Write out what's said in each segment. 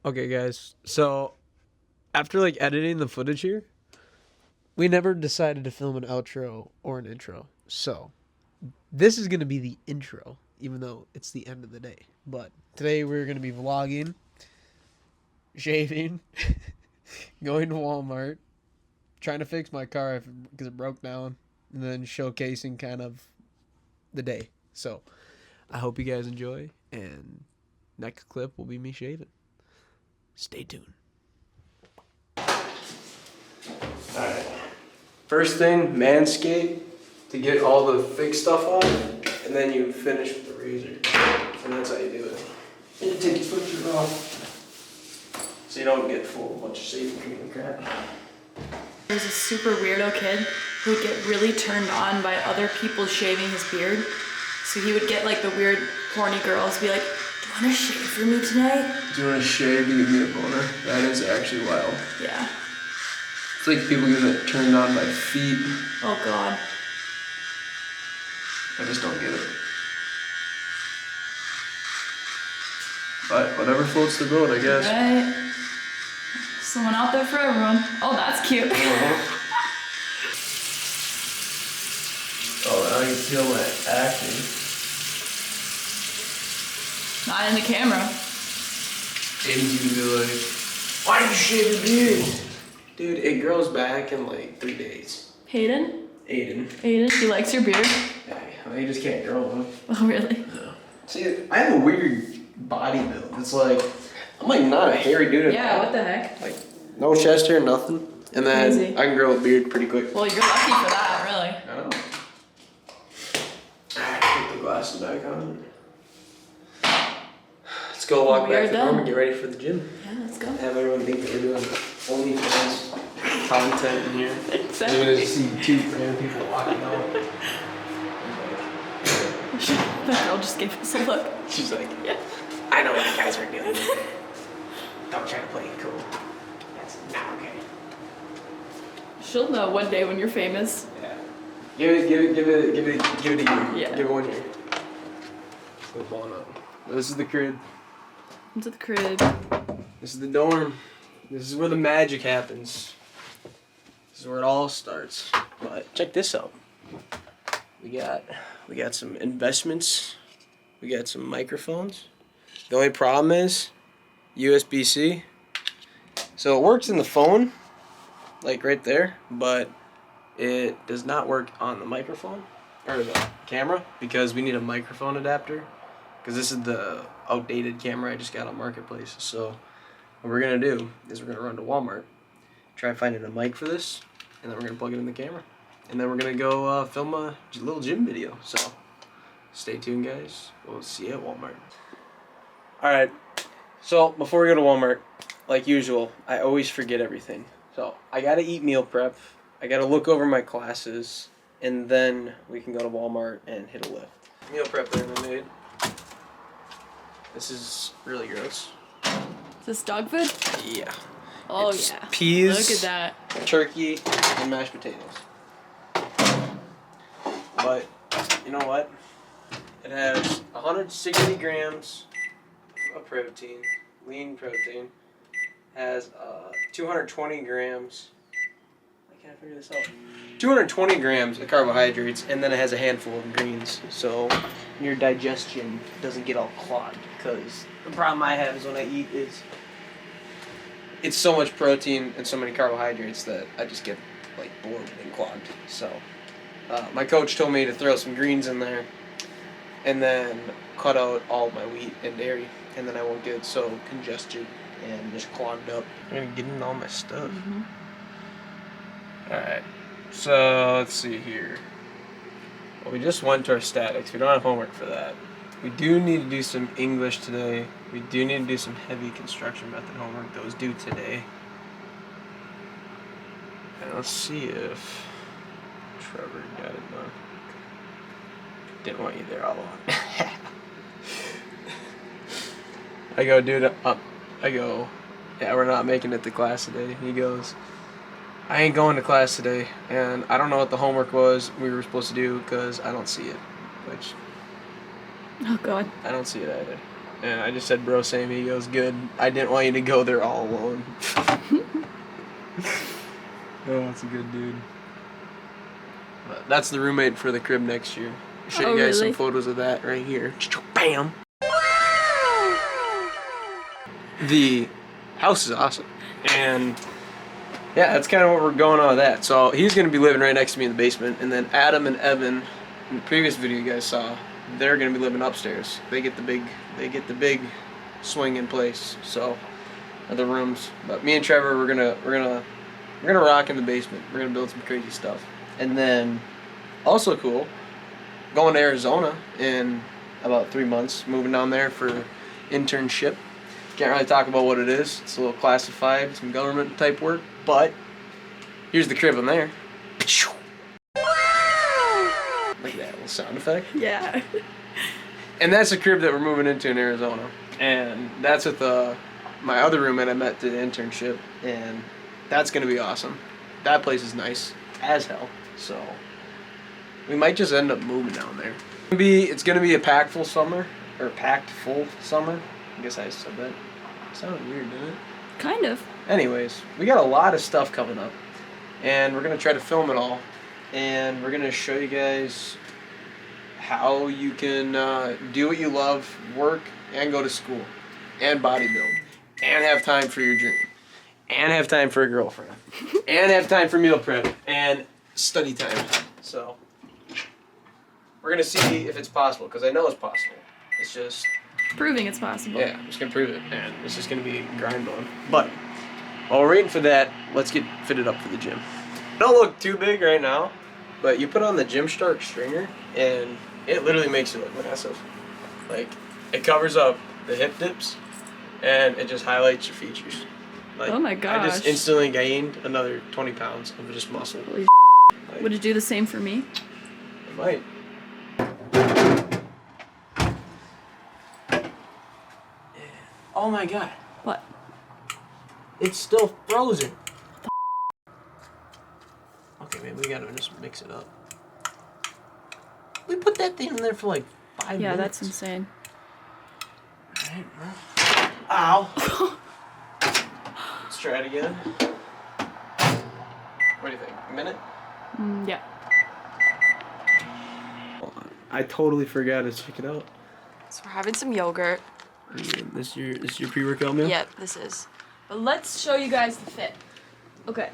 Okay, guys. So after like editing the footage here, we never decided to film an outro or an intro. So this is gonna be the intro, even though it's the end of the day. But today we're gonna be vlogging, shaving, going to Walmart, trying to fix my car because it broke down, and then showcasing kind of the day. So I hope you guys enjoy, and next clip will be me shaving. Stay tuned. Alright. First thing, manscape to get all the thick stuff off, and then you finish with the razor. And that's how you do it. And you take your filter off, so you don't get full of a bunch of shaving cream and crap. There's a super weirdo kid who would get really turned on by other people shaving his beard. So he would get like the weird horny girls be like, "Do you want to shave for me today?" Do you want to shave to give me a boner? That is actually wild. Yeah. It's like people get turned on by feet. Oh God. I just don't get it. But whatever floats the boat, I guess. Right. Someone out there for everyone. Oh, that's cute. Oh, now I can feel my acne. Not in the camera. Aiden's gonna be like, "Why did you shave your beard?" Dude, it grows back in like 3 days. Hayden? Aiden. She likes your beard? Yeah, well, he just can't grow one. Oh, really? No. See, I have a weird body build. It's like, I'm like not a hairy dude at Yeah, all. what the heck? Like, no chest hair, nothing. And then Crazy. I can grow a beard pretty quick. Well, you're lucky for that, really. I know. Put the glasses back on. Let's go walk We are back to the done. room and get ready for the gym. Yeah, let's go. Have everyone think that we're doing OnlyFans content in here. Exactly. They're gonna see two random people walking out. That girl just gave us a look. She's like, Yeah. I know what you guys are doing. Don't try to play it cool. That's not okay. She'll know one day when you're famous. Yeah. Give it a year. Yeah. Give it 1 year. Go balling up. This is the crib. Into the crib. This is the dorm. This is where the magic happens. This is where it all starts. But check this out. We got some investments. We got some microphones. The only problem is USB-C. So it works in the phone, like right there, but it does not work on the microphone or the camera because we need a microphone adapter. Because this is the outdated camera I just got on Marketplace. So what we're going to do is we're going to run to Walmart, try finding a mic for this, and then we're going to plug it in the camera. And then we're going to go film a little gym video. So stay tuned, guys. We'll see you at Walmart. Alright, so before we go to Walmart, like usual, I always forget everything. So I got to eat meal prep. I got to look over my classes, and then we can go to Walmart and hit a lift. Meal prep that I made. This is really gross. Is this dog food? Yeah. Oh, It's yeah. peas, Look at that. turkey, and mashed potatoes. But, you know what? It has 160 grams of protein, lean protein. Has 220 grams. I can't figure this out. 220 grams of carbohydrates, and then it has a handful of greens. So your digestion doesn't get all clogged. Because the problem I have is when I eat is it's so much protein and so many carbohydrates that I just get like bloated and clogged. So my coach told me to throw some greens in there and then cut out all my wheat and dairy, and then I won't get so congested and just clogged up. I'm gonna get in all my stuff. Mm-hmm. Alright, so let's see here. Well, we just went to our statics. We don't have homework for that. We do need to do some English today. We do need to do some heavy construction method homework. Those due today. And let's see if Trevor got it done. Didn't want you there all along. I go, dude, I go, yeah, we're not making it to class today. He goes, I ain't going to class today, and I don't know what the homework was we were supposed to do because I don't see it. Which, Oh, God. I don't see it either. And I just said, bro, same. He goes, good. I didn't want you to go there all alone. Oh, that's a good dude. But that's the roommate for the crib next year. I'll show you guys some photos of that right here. Bam! The house is awesome. And yeah, that's kind of what we're going on with that. So he's going to be living right next to me in the basement. And then Adam and Evan, in the previous video you guys saw, they're going to be living upstairs. They get the big swing in place. So the rooms. But me and Trevor, we're gonna rock in the basement. We're gonna build some crazy stuff. And then also cool, going to Arizona in about 3 months, moving down there for internship. Can't really talk about what it is. It's a little classified, some government type work, but here's the crib in there. Like that little sound effect. Yeah. And that's the crib that we're moving into in Arizona. And that's with my other roommate I met did the internship, and that's gonna be awesome. That place is nice as hell. So we might just end up moving down there. It's gonna be a packed full summer. I guess I said that. It sounded weird, didn't it? Kind of. Anyways, we got a lot of stuff coming up, and we're gonna try to film it all, and we're gonna show you guys how you can do what you love, work, and go to school, and bodybuild, and have time for your dream, and have time for a girlfriend, and have time for meal prep, and study time. So we're gonna see if it's possible, because I know it's possible. It's just proving it's possible. Yeah, I'm just gonna prove it, and it's just gonna be grind on. But while we're waiting for that, let's get fitted up for the gym. Don't look too big right now, but you put on the Gymshark stringer, and it literally makes you look massive. Like, it covers up the hip dips, and it just highlights your features. Like, oh my gosh. I just instantly gained another 20 pounds of just muscle. Holy like, would it do the same for me? It might. Oh my god. What? It's still frozen. Okay, maybe we gotta just mix it up. We put that thing in there for like 5 minutes. Yeah, that's insane. Alright, well. Ow! Let's try it again. What do you think? A minute? Yeah. Hold on. I totally forgot to check it out. So we're having some yogurt. This is your pre-workout meal? Yep, this is. But let's show you guys the fit. Okay.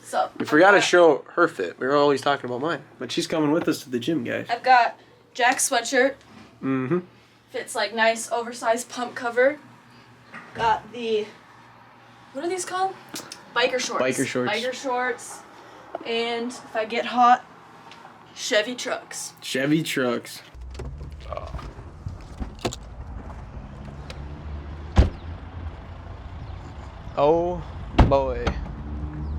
So We forgot to show her fit. We were always talking about mine. But she's coming with us to the gym, guys. I've got Jack's sweatshirt. Mm-hmm. Fits like nice oversized pump cover. Got the, what are these called? Biker shorts. Biker shorts. Biker shorts. And if I get hot, Chevy trucks. Chevy trucks. Oh boy.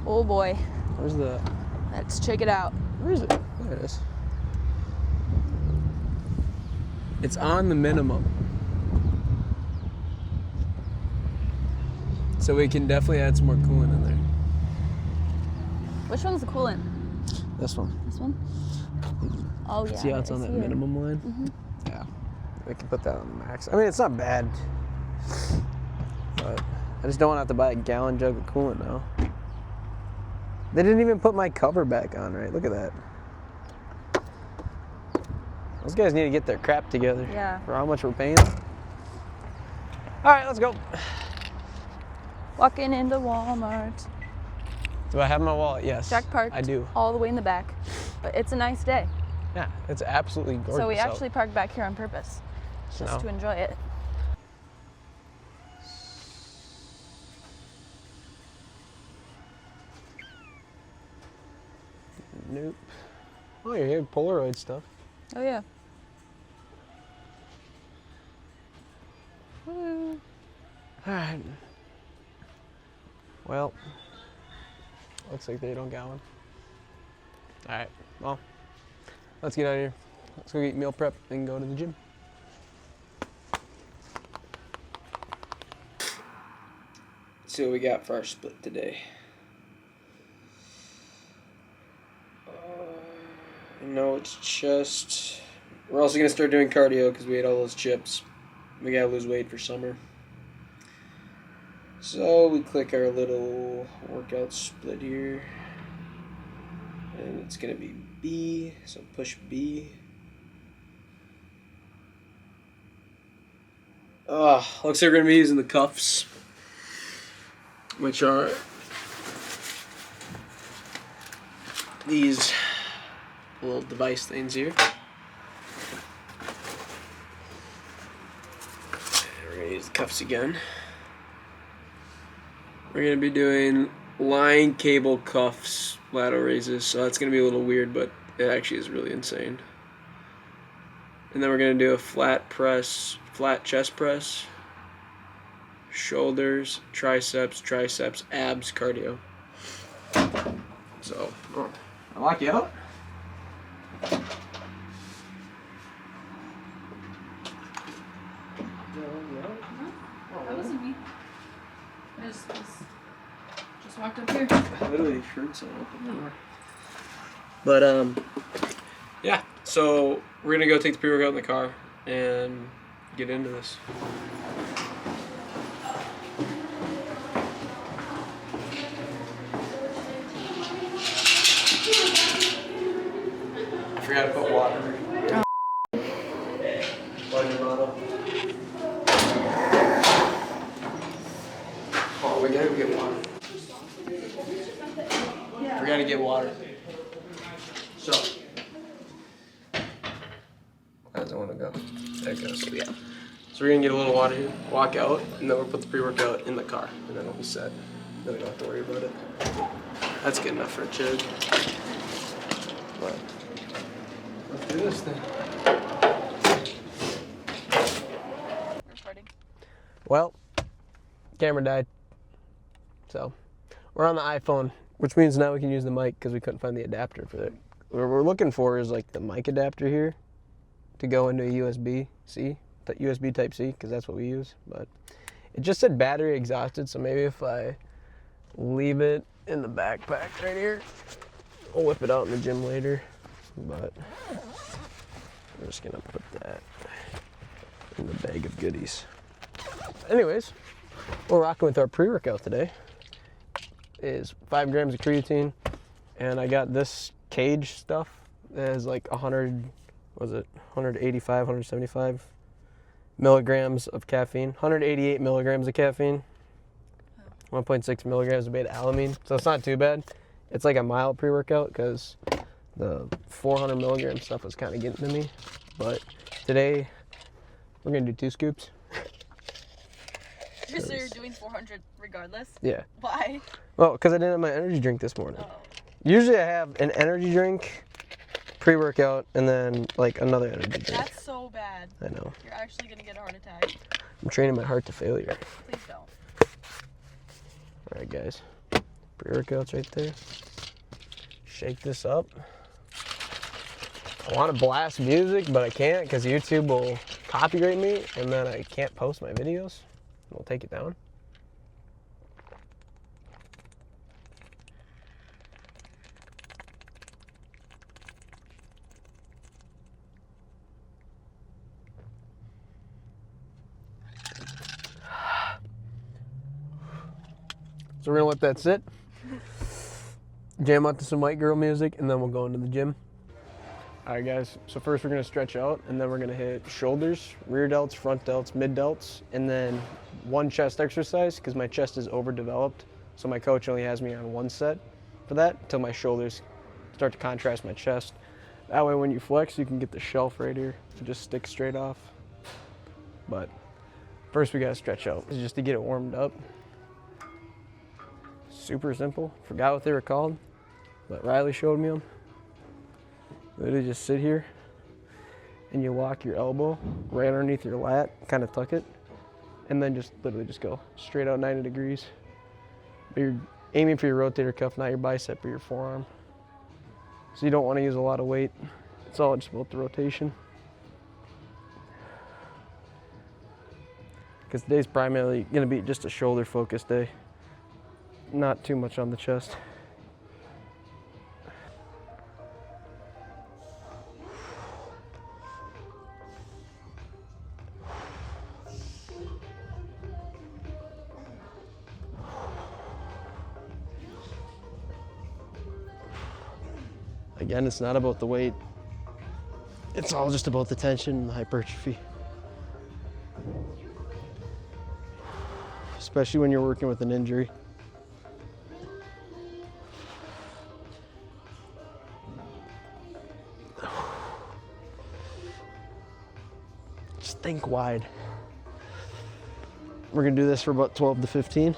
Oh boy. Where's the... Let's check it out. Where is it? There it is. It's on the minimum. So we can definitely add some more coolant in there. Which one's the coolant? This one. This one? Oh yeah. See how it's on that minimum line? Mm-hmm. Yeah. We can put that on the max. I mean, it's not bad. But I just don't want to have to buy a gallon jug of coolant now. They didn't even put my cover back on, right? Look at that. Those guys need to get their crap together. Yeah. For how much we're paying. All right, let's go. Walking into Walmart. Do I have my wallet? Yes. Jack parked I do. all the way in the back. But it's a nice day. Yeah, it's absolutely gorgeous. So we actually parked back here on purpose. Just to enjoy it. Nope. Oh, you're here, Polaroid stuff. Oh yeah. All right. Well, looks like they don't got one. All right. Well, let's get out of here. Let's go get meal prep and go to the gym. Let's see what we got for our split today. No, it's just... We're also going to start doing cardio because we ate all those chips. We gotta lose weight for summer. So we click our little workout split here. And it's gonna be B, so push B. Looks like we're gonna be using the cuffs, which are these little device things here. We're gonna use the cuffs again. We're gonna be doing line cable cuffs lateral raises, so that's gonna be a little weird, but it actually is really insane. And then we're gonna do a flat chest press, shoulders, triceps, abs, cardio. So, I lock you out. That wasn't me. I just walked up here. I literally heard someone open the door. But yeah. So we're gonna go take the pre-workout in the car and get into this. I forgot to put water. Water bottle. Oh, we gotta go get water. Forgot to get water. So. How does it want to go? There it goes. Yeah. So we're gonna get a little water here, walk out, and then we'll put the pre-workout in the car, and then it'll be set. Then we don't have to worry about it. That's good enough for a chug. But let's do this thing. Recording. Well, camera died. So we're on the iPhone, which means now we can use the mic because we couldn't find the adapter for it. What we're looking for is like the mic adapter here to go into a USB-C, USB Type-C, because that's what we use. But it just said battery exhausted, so maybe if I leave it in the backpack right here, I'll whip it out in the gym later. But I'm just gonna put that in the bag of goodies. Anyways, we're rocking with our pre-workout today. Is 5 grams of creatine, and I got this cage stuff that has like 185, 175 milligrams of caffeine, 188 milligrams of caffeine, 1.6 milligrams of beta-alanine, so it's not too bad. It's like a mild pre-workout because the 400 milligram stuff was kind of getting to me, but today we're gonna do 2 scoops. So you're doing 400 regardless? Yeah. Why? Well, because I didn't have my energy drink this morning. Oh. Usually I have an energy drink, pre-workout, and then like another energy drink. That's so bad. I know. You're actually gonna get a heart attack. I'm training my heart to failure. Please don't. Alright guys, pre-workout's right there. Shake this up. I want to blast music, but I can't because YouTube will copyright me, and then I can't post my videos. We'll take it down. So we're gonna let that sit, jam out to some white girl music, and then we'll go into the gym. All right guys, so first we're gonna stretch out, and then we're gonna hit shoulders, rear delts, front delts, mid delts, and then 1 chest exercise because my chest is overdeveloped. So my coach only has me on 1 set for that until my shoulders start to contrast my chest. That way when you flex, you can get the shelf right here. It just sticks straight off. But first we gotta stretch out, just to get it warmed up. Super simple, forgot what they were called, but Riley showed me them. Literally just sit here and you lock your elbow right underneath your lat, kind of tuck it, and then just literally just go straight out 90 degrees. But you're aiming for your rotator cuff, not your bicep or your forearm. So you don't want to use a lot of weight. It's all just about the rotation. Because today's primarily going to be just a shoulder focused day. Not too much on the chest. Again, it's not about the weight. It's all just about the tension and the hypertrophy. Especially when you're working with an injury. Just think wide. We're gonna do this for about 12 to 15. And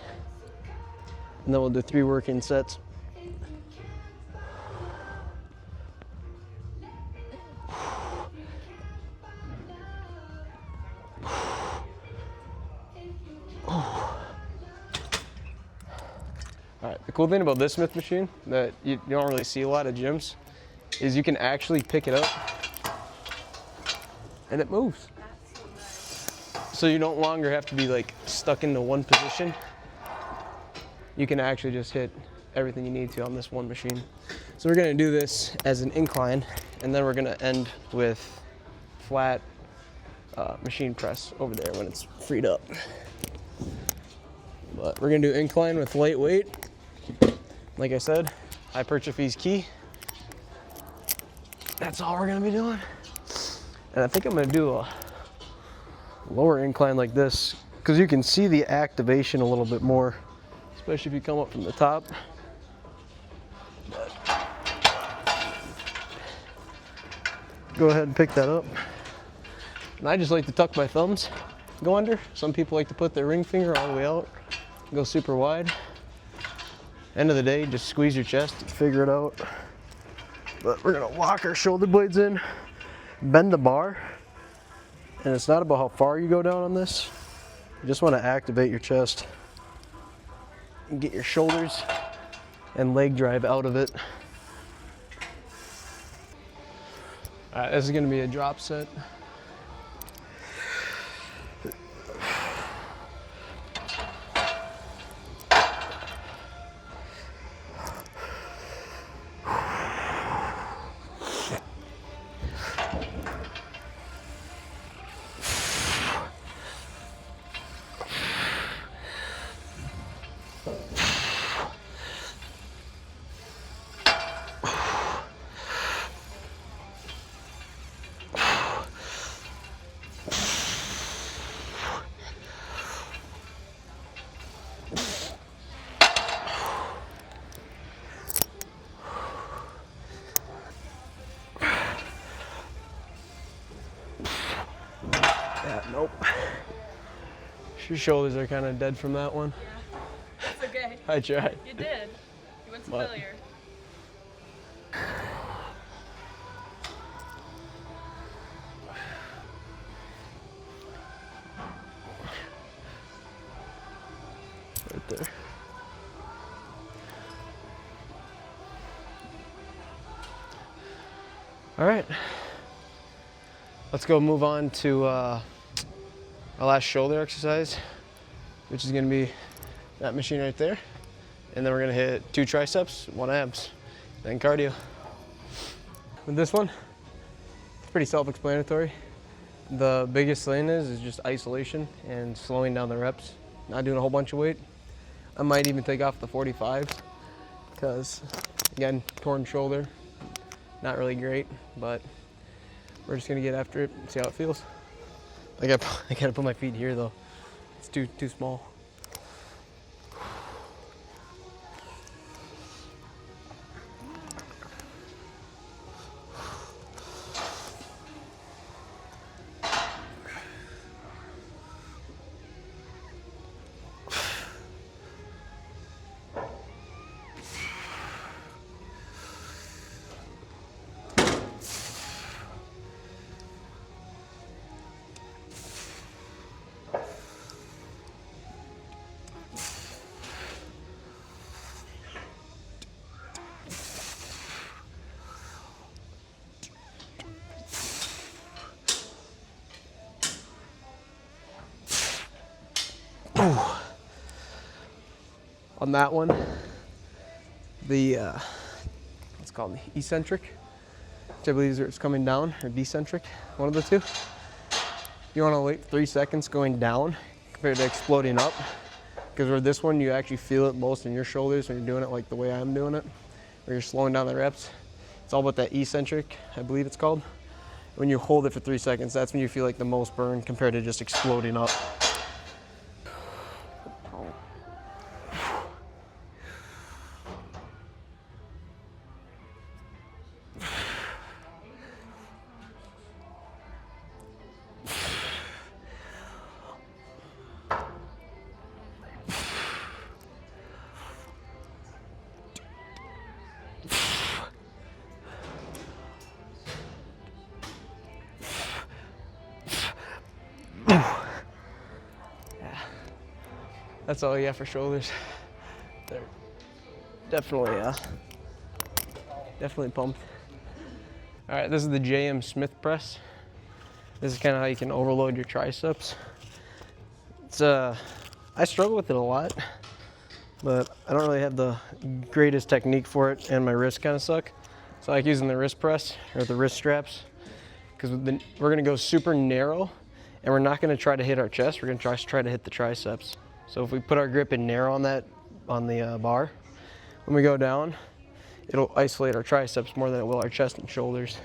then we'll do 3 working sets. All right, the cool thing about this Smith machine that you don't really see a lot of gyms is you can actually pick it up and it moves. So you don't longer have to be like stuck into one position. You can actually just hit everything you need to on this one machine. So we're gonna do this as an incline, and then we're gonna end with flat machine press over there when it's freed up. But we're gonna do incline with light weight. Like I said, hypertrophy is key. That's all we're gonna be doing. And I think I'm gonna do a lower incline like this, because you can see the activation a little bit more, especially if you come up from the top. But go ahead and pick that up. And I just like to tuck my thumbs, go under. Some people like to put their ring finger all the way out, go super wide. End of the day, just squeeze your chest and figure it out. But we're gonna lock our shoulder blades in, bend the bar. And it's not about how far you go down on this. You just want to activate your chest and get your shoulders and leg drive out of it. All right, this is going to be a drop set. Nope. Your shoulders are kind of dead from that one. Yeah, that's okay. I tried. You did. You went to failure. Right there. All right. Let's go move on to our last shoulder exercise, which is gonna be that machine right there. And then we're gonna hit 2 triceps, 1 abs, then cardio. With this one, it's pretty self-explanatory. The biggest thing is just isolation and slowing down the reps, not doing a whole bunch of weight. I might even take off the 45s because, again, torn shoulder, not really great, but we're just gonna get after it and see how it feels. I gotta put my feet here though. It's too small. On that one, the what's called the eccentric, which I believe is it's coming down, or decentric, one of the two. You want to wait 3 seconds going down compared to exploding up, because with this one you actually feel it most in your shoulders when you're doing it like the way I'm doing it, where you're slowing down the reps. It's all about that eccentric, I believe it's called. When you hold it for 3 seconds, that's when you feel like the most burn compared to just exploding up. That's all you got for shoulders. They're definitely pumped. All right, this is the JM Smith press. This is kind of how you can overload your triceps. It's I struggle with it a lot, but I don't really have the greatest technique for it, and my wrists kind of suck. So I like using the wrist press or the wrist straps, because we're gonna go super narrow, and we're not gonna try to hit our chest. We're gonna try to hit the triceps. So if we put our grip in narrow on the bar, when we go down, it'll isolate our triceps more than it will our chest and shoulders.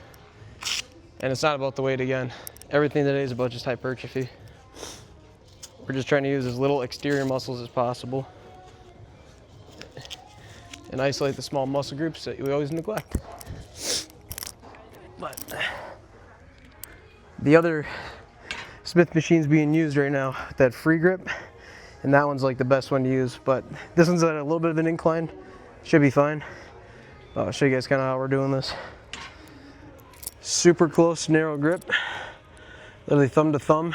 And it's not about the weight again. Everything today is about just hypertrophy. We're just trying to use as little exterior muscles as possible and isolate the small muscle groups that we always neglect. But the other Smith machine's being used right now, that free grip, and that one's like the best one to use, but this one's at a little bit of an incline. Should be fine. I'll show you guys kind of how we're doing this. Super close, narrow grip, literally thumb to thumb.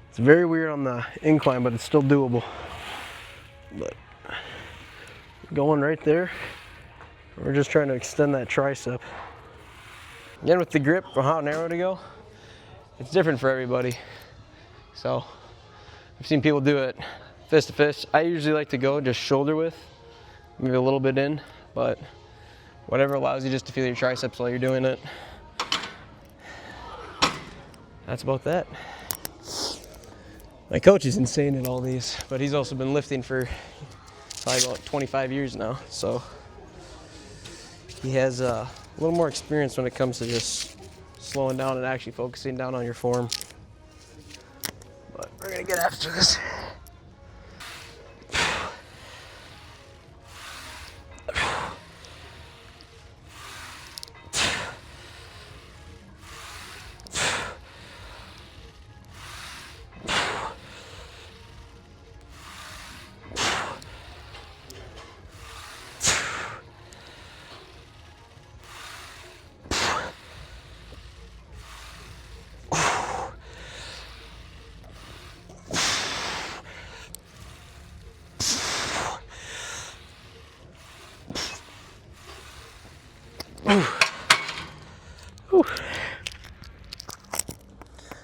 It's very weird on the incline, but it's still doable. But going right there, we're just trying to extend that tricep. Again, with the grip, or how narrow to go, it's different for everybody. So I've seen people do it fist to fist. I usually like to go just shoulder width, maybe a little bit in, but whatever allows you just to feel your triceps while you're doing it. That's about that. My coach is insane at all these, but he's also been lifting for probably about 25 years now, so he has a little more experience when it comes to just slowing down and actually focusing down on your form. But we're gonna get after this.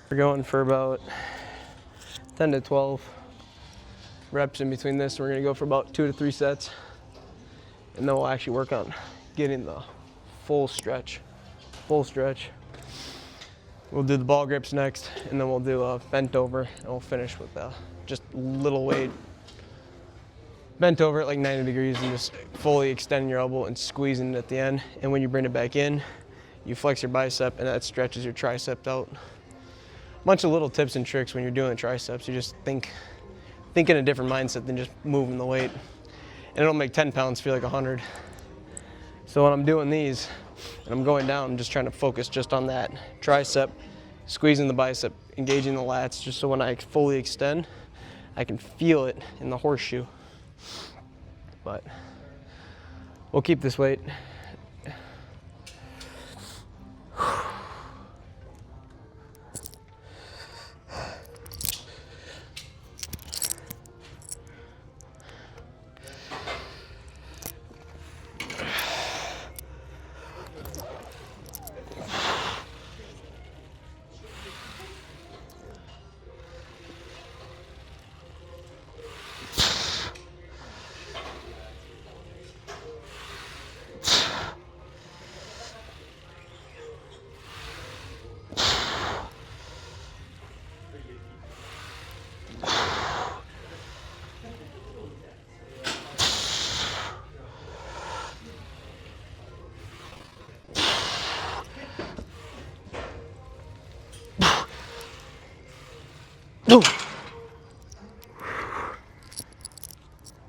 We're going for about 10 to 12 reps in between this. We're gonna go for about 2 to 3 sets, and then we'll actually work on getting the full stretch. We'll do the ball grips next, and then we'll do a bent over, and we'll finish with just little weight. Bent over at like 90 degrees and just fully extend your elbow and squeezing it at the end. And when you bring it back in, you flex your bicep, and that stretches your tricep out. Bunch of little tips and tricks when you're doing the triceps. You just think in a different mindset than just moving the weight. And it'll make 10 pounds feel like 100. So when I'm doing these and I'm going down, I'm just trying to focus just on that tricep, squeezing the bicep, engaging the lats, just so when I fully extend, I can feel it in the horseshoe. But we'll keep this weight.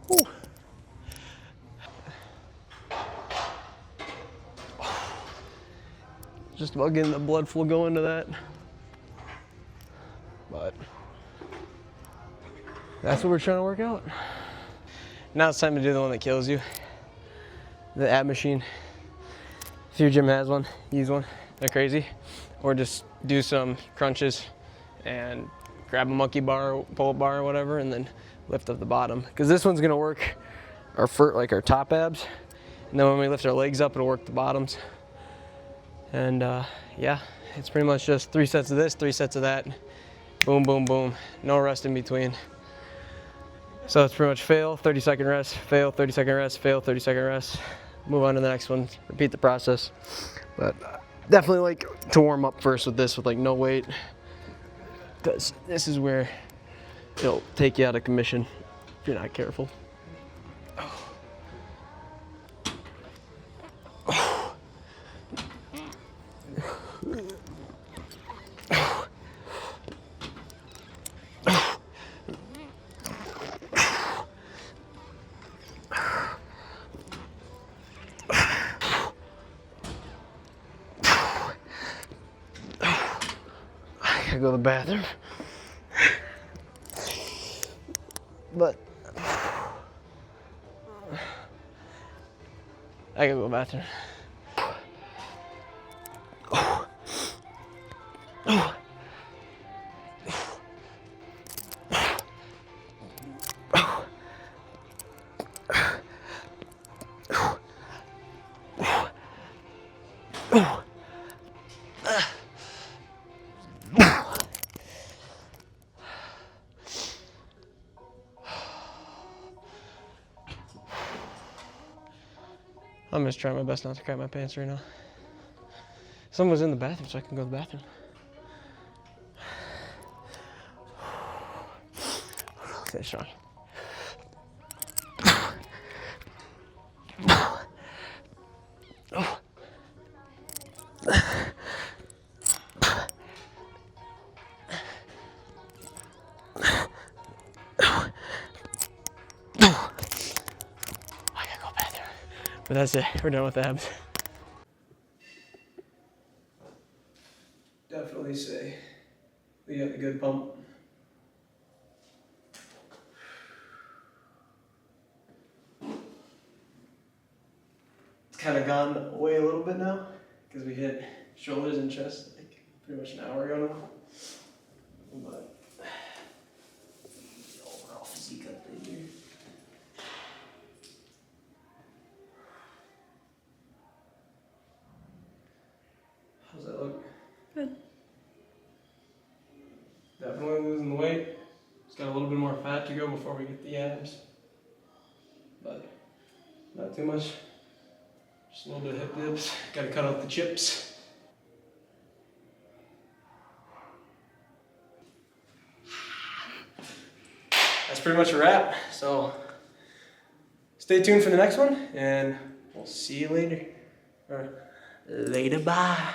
Whew. Just about getting the blood flow going to that. But that's what we're trying to work out. Now it's time to do the one that kills you. The ab machine. If your gym has one, use one. They're crazy. Or just do some crunches and grab a monkey bar, pull-up bar or whatever, and then lift up the bottom. Because this one's gonna work our top abs. And then when we lift our legs up, it'll work the bottoms. And yeah, it's pretty much just 3 sets of this, 3 sets of that. Boom, boom, boom. No rest in between. So it's pretty much fail, 30-second rest, fail, 30-second rest, fail, 30-second rest. Move on to the next one, repeat the process. But definitely like to warm up first with this with like no weight. Because this is where it'll take you out of commission if you're not careful. I gotta go to the bathroom. But I gotta go to the bathroom. I'm just trying my best not to crap my pants right now. Someone's in the bathroom, so I can go to the bathroom. Okay, strong. But that's it, we're done with abs. Definitely say we got a good pump. It's kind of gone away a little bit now because we hit shoulders and chest like pretty much an hour ago now. But the overall physique update here. How's that look? Good. Definitely losing the weight. It's got a little bit more fat to go before we get the abs. But not too much. Just a little bit of hip dips. Gotta cut out the chips. That's pretty much a wrap. So stay tuned for the next one and we'll see you later. Later, bye.